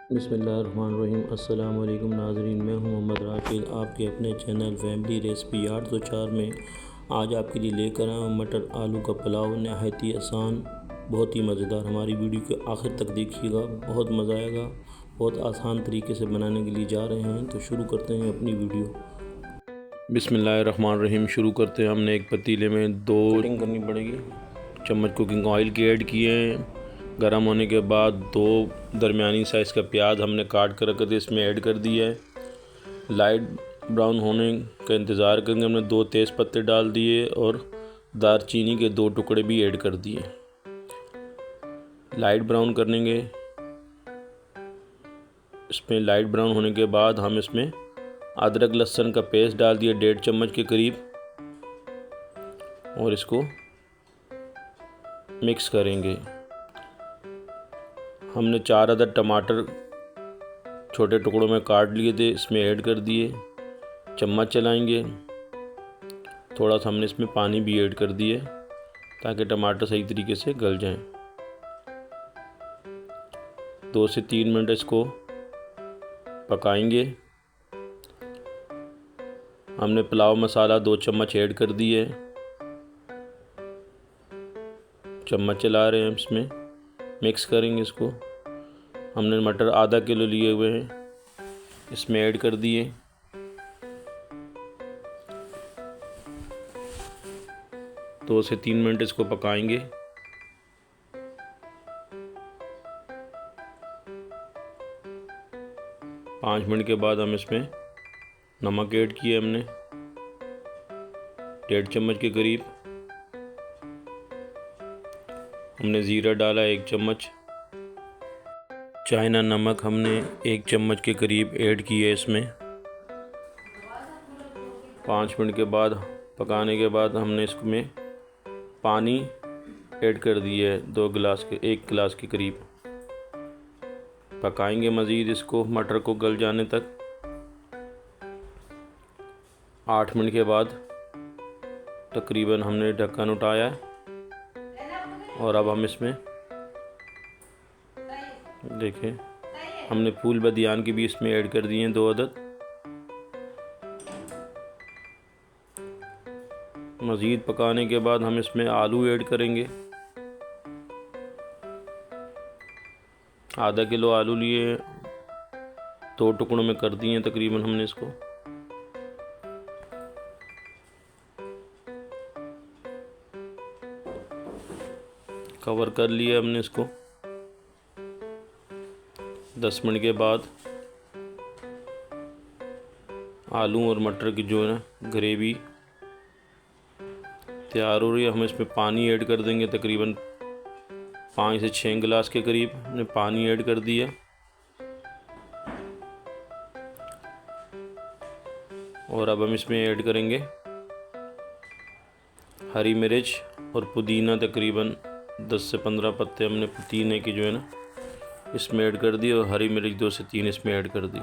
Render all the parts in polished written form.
बिस्मिल्लाहिर्रहमानिर्रहीम। अस्सलाम वालेकुम नाज़रीन, मैं हूं मोहम्मद राशिद, आपके अपने चैनल फैमिली रेसिपी 804 में आज आपके लिए लेकर आया हूं मटर आलू का पुलाव। नहायत ही आसान, बहुत ही मज़ेदार। हमारी वीडियो के आखिर तक देखिएगा, बहुत मज़ा आएगा। बहुत आसान तरीके से बनाने के लिए जा रहे हैं, तो शुरू करते हैं अपनी वीडियो। बिस्मिल्लाहिर्रहमानिर्रहीम। शुरू करते हैं। हमने एक पतीले में 2 करनी पड़ेगी चम्मच कुकिंग ऑयल की ऐड किए हैं। गर्म होने के बाद 2 दरमियानी साइज़ का प्याज हमने काट कर रख दिया, इसमें ऐड कर दिया है। लाइट ब्राउन होने का इंतज़ार करेंगे। हमने 2 तेज़ पत्ते डाल दिए और दालचीनी के 2 टुकड़े भी ऐड कर दिए। लाइट ब्राउन करेंगे। इसमें लाइट ब्राउन होने के बाद हम इसमें अदरक लहसुन का पेस्ट डाल दिया 1.5 चम्मच के करीब, और इसको मिक्स करेंगे। हमने 4 अदद टमाटर छोटे टुकड़ों में काट लिए थे, इसमें ऐड कर दिए। चम्मच चलाएंगे। थोड़ा सा हमने इसमें पानी भी ऐड कर दिए ताकि टमाटर सही तरीके से गल जाएं। 2 से 3 मिनट इसको पकाएंगे। हमने पुलाव मसाला 2 चम्मच ऐड कर दिए। चम्मच चला रहे हैं, इसमें मिक्स करेंगे इसको। हमने मटर आधा किलो लिए हुए हैं, इसमें ऐड कर दिए। दो से 3 मिनट इसको पकाएंगे। पाँच मिनट के बाद हम इसमें नमक ऐड किए हमने 1.5 चम्मच के करीब। हमने ज़ीरा डाला 1 चम्मच। चाइना नमक हमने 1 चम्मच के करीब ऐड किए इसमें। 5 मिनट के बाद पकाने के बाद हमने इसमें पानी ऐड कर दिया है 1 गिलास के करीब। पकाएंगे मज़ीद इसको, मटर को गल जाने तक। 8 मिनट के बाद तकरीबन हमने ढक्कन उठाया और अब हम इसमें देखें, हमने फूल बदियान की भी इसमें ऐड कर दिए हैं 2 अदद। मज़ीद पकाने के बाद हम इसमें आलू ऐड करेंगे। आधा किलो आलू लिए, 2 टुकड़ों में कर दिए तकरीबन हमने इसको। कवर कर लिया हमने इसको। 10 मिनट के बाद आलू और मटर की जो है ना ग्रेवी तैयार हो रही है। हम इसमें पानी ऐड कर देंगे, तकरीबन 5 से 6 गिलास के करीब हमने पानी ऐड कर दिया। और अब हम इसमें ऐड करेंगे हरी मिर्च और पुदीना, तकरीबन 10 से 15 पत्ते हमने पुदीने की जो है ना इसमें ऐड कर दी, और हरी मिर्च 2 से 3 इसमें ऐड कर दी।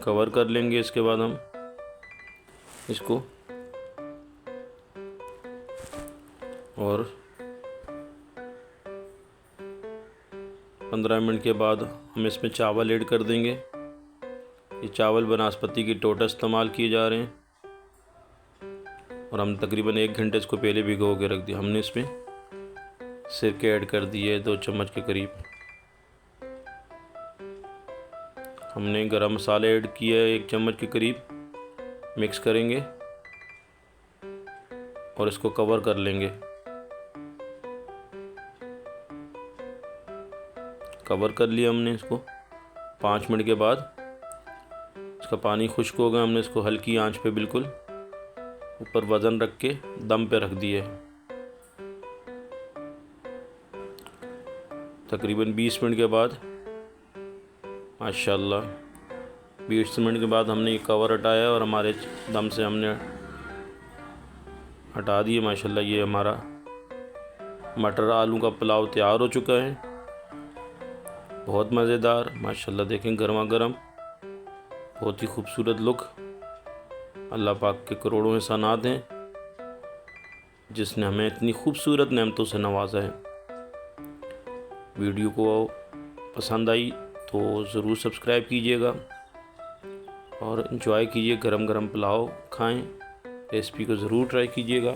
कवर कर लेंगे। इसके बाद हम इसको और 15 मिनट के बाद हम इसमें चावल ऐड कर देंगे। ये चावल बनास्पति की टोटा इस्तेमाल किए जा रहे हैं, और हम तकरीबन 1 घंटे इसको पहले भिगो के रख दिया। हमने इसमें सिरके ऐड कर दिए 2 चम्मच के करीब। हमने गरम मसाले ऐड किया 1 चम्मच के करीब। मिक्स करेंगे और इसको कवर कर लेंगे। कवर कर लिया हमने इसको। 5 मिनट के बाद इसका पानी खुश्क हो गया। हमने इसको हल्की आंच पे बिल्कुल ऊपर वज़न रख के दम पे रख दिए। तकरीबन 20 मिनट के बाद माशाल्लाह 20 मिनट के बाद हमने ये कवर हटाया और हमारे दम से हमने हटा दिए। माशाल्लाह ये हमारा मटर आलू का पुलाव तैयार हो चुका है। बहुत मज़ेदार माशाल्लाह। देखें, गर्मा गर्म, बहुत ही खूबसूरत लुक। अल्लाह पाक के करोड़ों एहसानात हैं जिसने हमें इतनी खूबसूरत नेमतों से नवाजा है। वीडियो को पसंद आई तो ज़रूर सब्सक्राइब कीजिएगा और इन्जॉय कीजिए। गरम गरम पुलाव खाएं। रेसिपी को ज़रूर ट्राई कीजिएगा।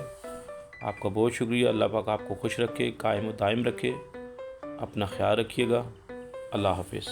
आपका बहुत शुक्रिया। अल्लाह पाक आपको खुश रखे, कायम व दायम रखे। अपना ख्याल रखिएगा। अल्लाह हाफिज़।